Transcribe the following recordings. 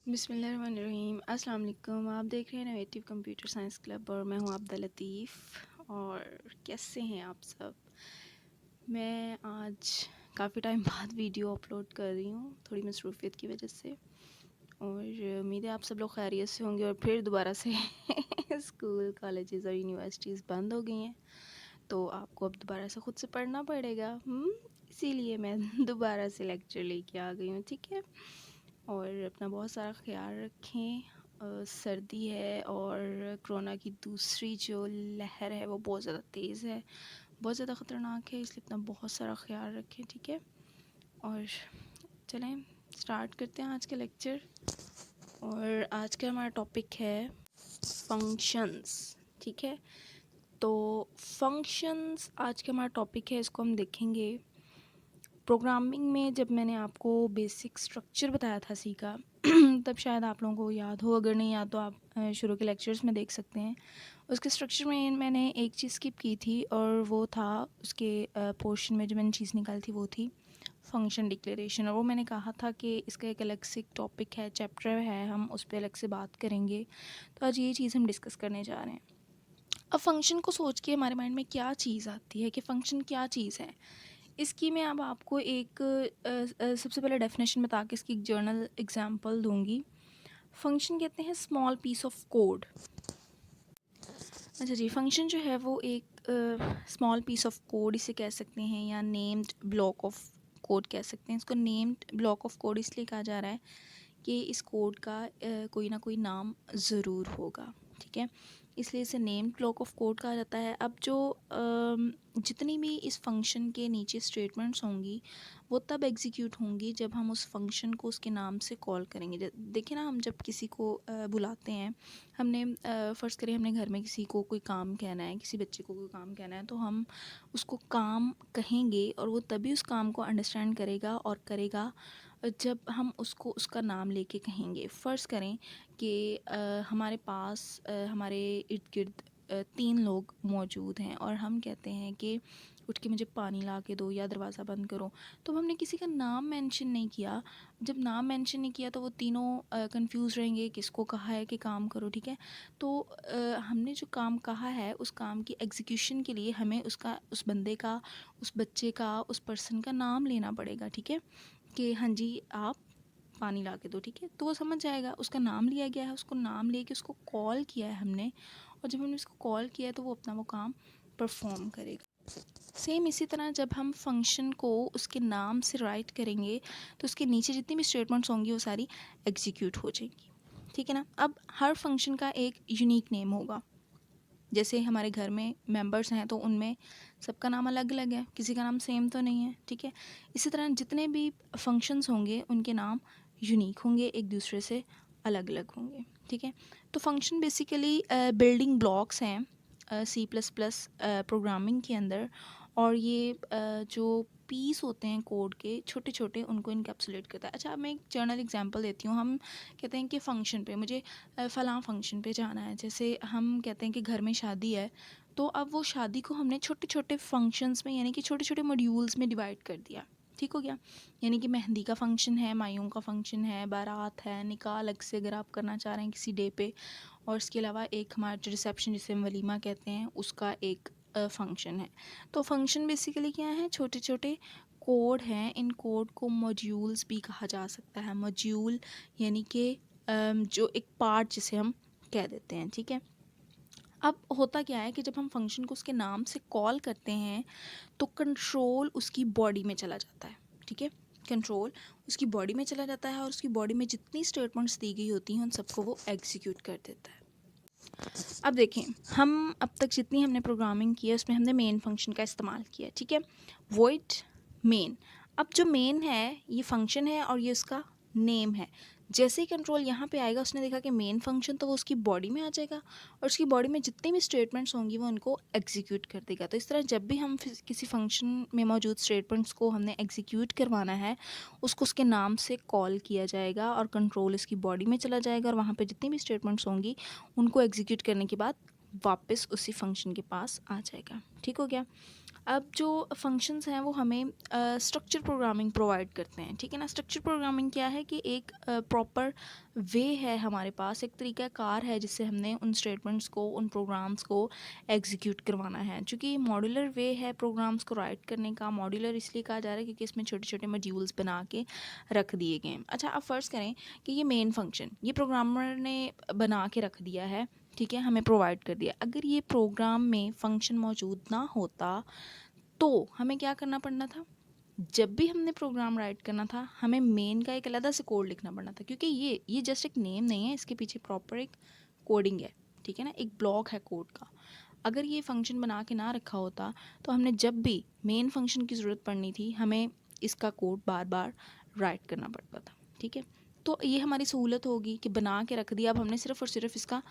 बिस्मिल्लाहिर्रहमानिर्रहीम। अस्सलाम वालेकुम। आप देख रहे हैं इनोवेटिव कंप्यूटर साइंस क्लब और मैं हूं अब्दुल लतीफ़। और कैसे हैं आप सब? मैं आज काफ़ी टाइम बाद वीडियो अपलोड कर रही हूं, थोड़ी मसरूफ़ियत की वजह से, और उम्मीद है आप सब लोग खैरियत से होंगे। और फिर दोबारा से स्कूल, कॉलेजेस और यूनिवर्सिटीज़ बंद हो गई हैं, तो आपको अब दोबारा से ख़ुद से पढ़ना पड़ेगा। इसीलिए मैं दोबारा से लेक्चर लेके आ गई हूँ, ठीक है। और अपना बहुत सारा ख्याल रखें। सर्दी है और कोरोना की दूसरी जो लहर है वो बहुत ज़्यादा तेज़ है, बहुत ज़्यादा ख़तरनाक है, इसलिए अपना बहुत सारा ख्याल रखें, ठीक है। और चलें स्टार्ट करते हैं आज का लेक्चर। और आज का हमारा टॉपिक है फंक्शंस, ठीक है। तो फंक्शंस आज का हमारा टॉपिक है, इसको हम देखेंगे। प्रोग्रामिंग में जब मैंने आपको बेसिक स्ट्रक्चर बताया था सी का तब शायद आप लोगों को याद हो, अगर नहीं याद तो आप शुरू के लेक्चर्स में देख सकते हैं। उसके स्ट्रक्चर में मैंने एक चीज़ स्किप की थी, और वो था उसके पोर्शन में जो मैंने चीज़ निकाली थी वो थी फंक्शन डिक्लेरेशन। और वो मैंने कहा था कि इसका एक अलग से टॉपिक है, चैप्टर है, हम उस पर अलग से बात करेंगे। तो आज ये चीज़ हम डिस्कस करने जा रहे हैं। अब फंक्शन को सोच के हमारे माइंड में क्या चीज़ आती है कि फ़ंक्शन क्या चीज़ है। इसकी मैं अब आपको एक सबसे पहले डेफिनेशन बता के इसकी एक जर्नल एग्जांपल दूंगी। फंक्शन कहते हैं स्मॉल पीस ऑफ कोड। अच्छा जी, फंक्शन जो है वो एक स्मॉल पीस ऑफ कोड इसे कह सकते हैं, या नेम्ड ब्लॉक ऑफ कोड कह सकते हैं। इसको नेम्ड ब्लॉक ऑफ कोड इसलिए कहा जा रहा है कि इस कोड का कोई ना कोई नाम ज़रूर होगा, ठीक है, इसलिए इसे नेम्ड ब्लॉक ऑफ कोड कहा जाता है। अब जो जितनी भी इस फंक्शन के नीचे स्टेटमेंट्स होंगी वो तब एग्जीक्यूट होंगी जब हम उस फंक्शन को उसके नाम से कॉल करेंगे। देखिए ना, हम जब किसी को बुलाते हैं, हमने फ़र्ज़ करें हमने घर में किसी को कोई काम कहना है, किसी बच्चे को कोई काम कहना है, तो हम उसको काम कहेंगे और वो तभी उस काम को अंडरस्टैंड करेगा और करेगा जब हम उसको उसका नाम लेके कहेंगे। फ़र्ज़ करें कि हमारे पास हमारे इर्द गिर्द 3 लोग मौजूद हैं और हम कहते हैं कि उठ के मुझे पानी ला के दो या दरवाज़ा बंद करो। तो हमने किसी का नाम मेंशन नहीं किया। जब नाम मेंशन नहीं किया तो वो तीनों कंफ्यूज रहेंगे, किसको कहा है कि काम करो, ठीक है। तो हमने जो काम कहा है उस काम की एग्जीक्यूशन के लिए हमें उसका, उस बंदे का, उस बच्चे का, उस पर्सन का नाम लेना पड़ेगा, ठीक है, कि हाँ जी आप पानी ला के दो, ठीक है। तो वो समझ जाएगा, उसका नाम लिया गया है, उसको नाम लेके उसको कॉल किया है हमने, और जब हमने उसको कॉल किया है तो वो अपना वो काम परफॉर्म करेगा। सेम इसी तरह जब हम फंक्शन को उसके नाम से राइट करेंगे तो उसके नीचे जितनी भी स्टेटमेंट्स होंगी वो सारी एग्जीक्यूट हो जाएंगी, ठीक है ना। अब हर फंक्शन का एक यूनिक नेम होगा। जैसे हमारे घर में मेंबर्स हैं तो उनमें सबका नाम अलग अलग है, किसी का नाम सेम तो नहीं है, ठीक है। इसी तरह जितने भी फंक्शंस होंगे उनके नाम यूनिक होंगे, एक दूसरे से अलग अलग होंगे, ठीक है। तो फंक्शन बेसिकली बिल्डिंग ब्लॉक्स हैं सी प्लस प्लस प्रोग्रामिंग के अंदर। और ये जो पीस होते हैं कोड के छोटे छोटे, उनको इनकैप्सुलेट करता है। अच्छा, मैं एक जर्नल एग्जांपल देती हूँ। हम कहते हैं कि फ़ंक्शन पे मुझे फ़लाँ फ़ंक्शन पे जाना है। जैसे हम कहते हैं कि घर में शादी है, तो अब वो शादी को हमने छोटे छोटे फंक्शंस में, यानी कि छोटे छोटे मॉड्यूल्स में डिवाइड कर दिया, ठीक हो गया। यानी कि मेहंदी का फ़ंक्शन है, मायूं का फ़ंक्शन है, बारात है, निकाह अलग से अगर आप करना चाह रहे हैं किसी डे पे, और इसके अलावा एक हमारा जो रिसेप्शन जिसे हम वलीमा कहते हैं उसका एक फ़ंक्शन है। तो फंक्शन बेसिकली क्या है, छोटे छोटे कोड हैं। इन कोड को मॉड्यूल्स भी कहा जा सकता है। मॉड्यूल यानी कि जो एक पार्ट जिसे हम कह देते हैं, ठीक है। अब होता क्या है कि जब हम फंक्शन को उसके नाम से कॉल करते हैं तो कंट्रोल उसकी बॉडी में चला जाता है, ठीक है। कंट्रोल उसकी बॉडी में चला जाता है और उसकी बॉडी में जितनी स्टेटमेंट्स दी गई होती हैं उन सबको वो एग्जीक्यूट कर देता है। अब देखें, हम अब तक जितनी हमने प्रोग्रामिंग की है उसमें हमने मेन फंक्शन का इस्तेमाल किया, ठीक है, वॉइड मेन। अब जो मेन है ये फंक्शन है और ये उसका नेम है। जैसे ही कंट्रोल यहाँ पे आएगा, उसने देखा कि मेन फंक्शन, तो वो उसकी बॉडी में आ जाएगा और उसकी बॉडी में जितनी भी स्टेटमेंट्स होंगी वो उनको एग्जीक्यूट कर देगा। तो इस तरह जब भी हम किसी फंक्शन में मौजूद स्टेटमेंट्स को हमने एग्जीक्यूट करवाना है, उसको उसके नाम से कॉल किया जाएगा और कंट्रोल इसकी बॉडी में चला जाएगा और वहाँ पे जितनी भी स्टेटमेंट्स होंगी उनको एग्जीक्यूट करने के बाद वापस उसी फंक्शन के पास आ जाएगा, ठीक हो गया। अब जो फंक्शंस हैं वो हमें स्ट्रक्चर प्रोग्रामिंग प्रोवाइड करते हैं, ठीक है ना। स्ट्रक्चर प्रोग्रामिंग क्या है कि एक प्रॉपर वे है हमारे पास, एक तरीक़ाकार है जिससे हमने उन स्टेटमेंट्स को, उन प्रोग्राम्स को एग्जीक्यूट करवाना है। चूँकि मॉड्यूलर वे है प्रोग्राम्स को राइट करने का, मॉड्यूलर इसलिए कहा जा रहा है क्योंकि इसमें छोटे छोटे मॉड्यूल्स बना के रख दिए गए हैं। अच्छा, अब फ़र्ज़ करें कि ये मेन फंक्शन ये प्रोग्रामर ने बना के रख दिया है, ठीक है, हमें प्रोवाइड कर दिया। अगर ये प्रोग्राम में फ़ंक्शन मौजूद ना होता तो हमें क्या करना पड़ना था? जब भी हमने प्रोग्राम राइट करना था हमें मेन का एक अलग से कोड लिखना पड़ना था, क्योंकि ये जस्ट एक नेम नहीं है, इसके पीछे प्रॉपर एक कोडिंग है, ठीक है ना, एक ब्लॉक है कोड का। अगर ये फंक्शन बना के ना रखा होता तो हमने जब भी मेन फंक्शन की ज़रूरत पड़नी थी हमें इसका कोड बार बार राइट करना पड़ता था, ठीक है। तो ये हमारी सहूलत होगी कि बना के रख दिया, अब हमने सिर्फ़ और सिर्फ इसका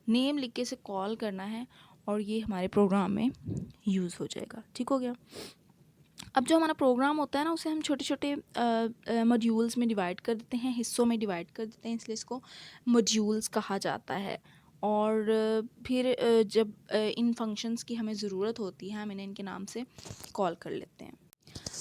नेम लिख के इसे कॉल करना है और ये हमारे प्रोग्राम में यूज़ हो जाएगा, ठीक हो गया। अब जो हमारा प्रोग्राम होता है ना उसे हम छोटे छोटे मॉड्यूल्स में डिवाइड कर देते हैं, हिस्सों में डिवाइड कर देते हैं, इसलिए इसको मॉड्यूल्स कहा जाता है। और फिर जब इन फंक्शंस की हमें ज़रूरत होती है हम इन्हें इनके नाम से कॉल कर लेते हैं।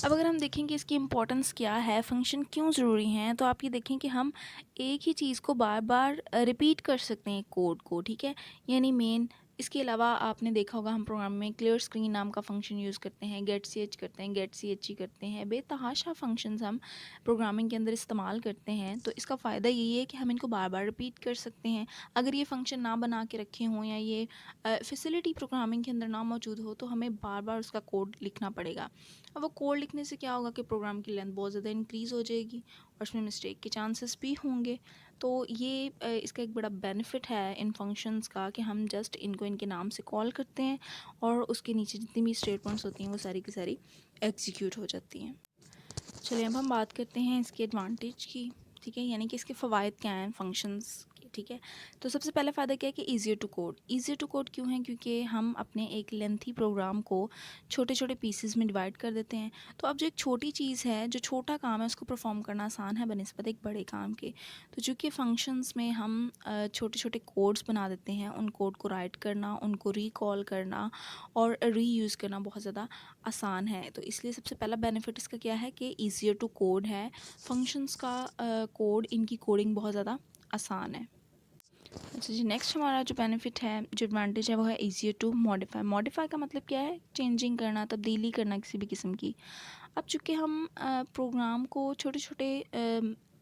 अब अगर हम देखें कि इसकी इम्पोर्टेंस क्या है, फंक्शन क्यों ज़रूरी हैं, तो आप ये देखें कि हम एक ही चीज़ को बार बार रिपीट कर सकते हैं कोड को, ठीक है, यानी मेन। इसके अलावा आपने देखा होगा हम प्रोग्राम में क्लियर स्क्रीन नाम का फंक्शन यूज़ करते हैं, गेट सी एच करते हैं, गेट सी एच ई करते हैं, बेतहाशा फंक्शंस हम प्रोग्रामिंग के अंदर इस्तेमाल करते हैं। तो इसका फ़ायदा यही है कि हम इनको बार बार रिपीट कर सकते हैं। अगर ये फंक्शन ना बना के रखे हों या ये फैसिलिटी प्रोग्रामिंग के अंदर ना मौजूद हो तो हमें बार बार उसका कोड लिखना पड़ेगा। अब वो कोड लिखने से क्या होगा कि प्रोग्राम की लेंथ बहुत ज़्यादा इंक्रीज़ हो जाएगी और उसमें मिस्टेक के चांसेस भी होंगे। तो ये इसका एक बड़ा बेनिफिट है इन फंक्शंस का कि हम जस्ट इनको इनके नाम से कॉल करते हैं और उसके नीचे जितनी भी स्टेटमेंट्स होती हैं वो सारी की सारी एग्जीक्यूट हो जाती हैं। चलिए अब हम बात करते हैं इसके एडवांटेज की, ठीक है, यानी कि इसके फ़वाइद क्या हैं फंक्शंस के, ठीक है। तो सबसे पहला फ़ायदा क्या है कि easier to code. Easier to code क्यों है? क्योंकि हम अपने एक लेंथी प्रोग्राम को छोटे छोटे पीसेस में डिवाइड कर देते हैं। तो अब जो एक छोटी चीज़ है, जो छोटा काम है उसको परफॉर्म करना आसान है बनिस्बत एक बड़े काम के। तो चूँकि फंक्शंस में हम छोटे छोटे कोड्स बना देते हैं, उन कोड को राइट करना, उनको रिकॉल करना और रीयूज़ करना बहुत ज़्यादा आसान है। तो इसलिए सबसे पहला बेनिफिट इसका क्या है कि ईज़ियर टू कोड है। फंक्शंस का कोड, इनकी कोडिंग बहुत ज़्यादा आसान है। अच्छा जी, नेक्स्ट हमारा जो बेनिफिट है, जो एडवांटेज है वो है ईज़ियर टू मॉडिफाई। मॉडिफाई का मतलब क्या है? चेंजिंग करना, तब्दीली करना किसी भी किस्म की। अब चूँकि हम प्रोग्राम को छोटे छोटे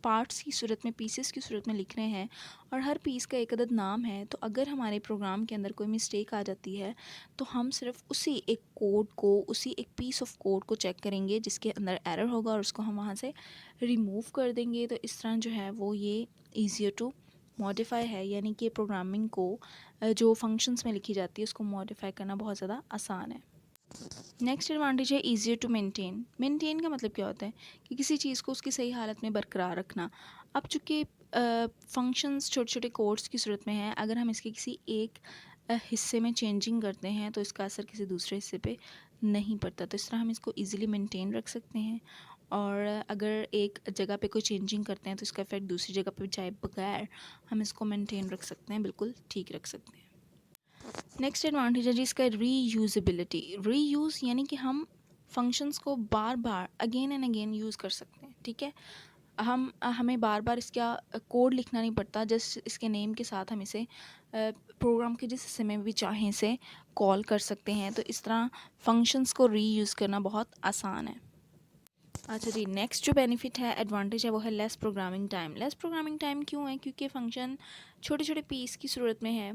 पार्ट्स की सूरत में, पीसेस की सूरत में लिख रहे हैं और हर पीस का एक अदद नाम है, तो अगर हमारे प्रोग्राम के अंदर कोई मिस्टेक आ जाती है तो हम सिर्फ उसी एक कोड को, उसी एक पीस ऑफ कोड को चेक करेंगे जिसके अंदर एरर होगा और उसको हम वहाँ से रिमूव कर देंगे। तो इस तरह जो है वो ये ईज़ियर टू मॉडिफाई है, यानी कि प्रोग्रामिंग को जो फंक्शंस में लिखी जाती है उसको मॉडिफाई करना बहुत ज़्यादा आसान है। नेक्स्ट एडवांटेज है ईजियर टू मेंटेन। मेंटेन का मतलब क्या होता है कि किसी चीज़ को उसकी सही हालत में बरकरार रखना। अब चूँकि फंक्शंस छोटे छोटे कोड्स की सूरत में है, अगर हम इसके किसी एक हिस्से में चेंजिंग करते हैं तो इसका असर किसी दूसरे हिस्से पे नहीं पड़ता। तो इस तरह हम इसको ईज़िली मेंटेन रख सकते हैं और अगर एक जगह पे कोई चेंजिंग करते हैं तो इसका इफ़ेक्ट दूसरी जगह पे जाए बगैर हम इसको मेंटेन रख सकते हैं, बिल्कुल ठीक रख सकते हैं। नेक्स्ट एडवांटेज है जी इसका रीयूज़ेबिलिटी। रीयूज़ यानी कि हम फंक्शंस को बार बार अगेन एंड अगेन यूज़ कर सकते हैं, ठीक है। हमें बार बार इसका कोड लिखना नहीं पड़ता, जस्ट इसके नेम के साथ हम इसे प्रोग्राम के जिस हिस्से में भी चाहें इसे कॉल कर सकते हैं। तो इस तरह फंक्शंस को रीयूज़ करना बहुत आसान है। अच्छा जी, नेक्स्ट जो बेनिफिट है, एडवांटेज है, वो है less programming time. Less programming time क्यों है? क्योंकि फ़ंक्शन छोटे छोटे पीस की सूरत में है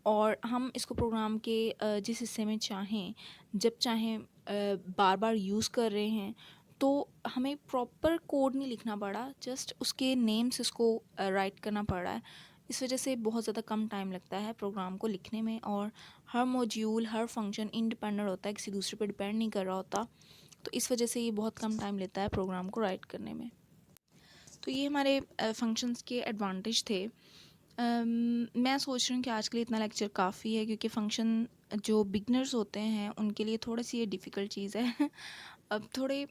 और हम इसको प्रोग्राम के जिस हिस्से में चाहें, जब चाहें बार बार यूज़ कर रहे हैं, तो हमें प्रॉपर कोड नहीं लिखना पड़ा, जस्ट उसके नेम से उसको राइट करना पड़ रहा है। इस वजह से बहुत ज़्यादा कम टाइम लगता है प्रोग्राम को लिखने में और हर मॉड्यूल, हर फंक्शन इंडिपेंडेंट होता है, किसी दूसरे पर डिपेंड नहीं कर रहा होता। तो इस वजह से ये बहुत कम टाइम लेता है प्रोग्राम को राइट करने में। तो ये हमारे फंक्शंस के एडवांटेज थे। मैं सोच रही हूँ कि आज के लिए इतना लेक्चर काफ़ी है, क्योंकि फ़ंक्शन जो बिगनर्स होते हैं उनके लिए थोड़ी सी ये डिफ़िकल्ट चीज़ है। अब थोड़े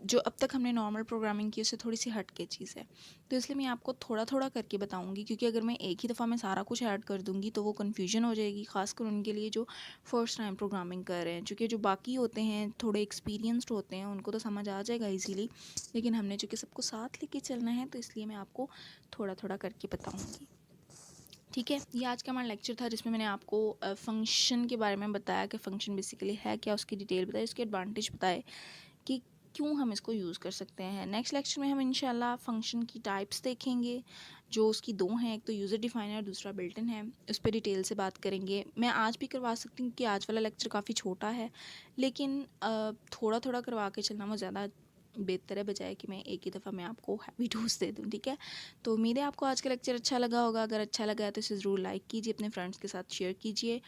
जो अब तक हमने नॉर्मल प्रोग्रामिंग की उससे थोड़ी सी हट के चीज़ है। तो इसलिए मैं आपको थोड़ा थोड़ा करके बताऊंगी, क्योंकि अगर मैं एक ही दफ़ा में सारा कुछ ऐड कर दूंगी तो वो कन्फ्यूजन हो जाएगी, ख़ासकर उनके लिए जो फर्स्ट टाइम प्रोग्रामिंग कर रहे हैं। चूँकि जो बाकी होते हैं थोड़े एक्सपीरियंस्ड होते हैं उनको तो समझ आ जाएगा ईजीली, लेकिन हमने चूँकि सबको साथ लेके चलना है तो इसलिए मैं आपको थोड़ा थोड़ा करके बताऊँगी। ठीक है, ये आज का हमारा लेक्चर था जिसमें मैंने आपको फ़ंक्शन के बारे में बताया कि फ़ंक्शन बेसिकली है क्या, उसकी डिटेल बताई, उसके एडवांटेज बताए कि क्यों हम इसको यूज़ कर सकते हैं। नेक्स्ट लेक्चर में हम इंशाल्लाह फ़ंक्शन की टाइप्स देखेंगे, जो उसकी दो हैं, एक तो यूज़र डिफाइन है और दूसरा बिल्ट इन है। उस पर डिटेल से बात करेंगे। मैं आज भी करवा सकती हूँ कि आज वाला लेक्चर काफ़ी छोटा है, लेकिन थोड़ा थोड़ा करवा के चलना वो ज़्यादा बेहतर है, बजाय कि मैं एक ही दफ़ा मैं आपको हैवी डोज दे दूँ। ठीक है, तो उम्मीद है आपको आज का लेक्चर अच्छा लगा होगा। अगर अच्छा लगा है तो इसे ज़रूर लाइक कीजिए, अपने फ्रेंड्स के साथ शेयर कीजिए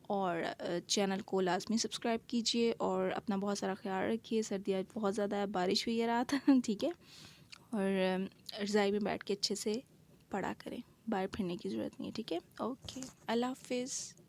और चैनल को लाजमी सब्सक्राइब कीजिए और अपना बहुत सारा ख्याल रखिए। सर्दी आज बहुत ज़्यादा है, बारिश हुई है रात ठीक है, और रज़ाई में बैठ के अच्छे से पढ़ा करें, बाहर फिरने की ज़रूरत नहीं है। ठीक है, ओके, अल्लाह हाफिज़।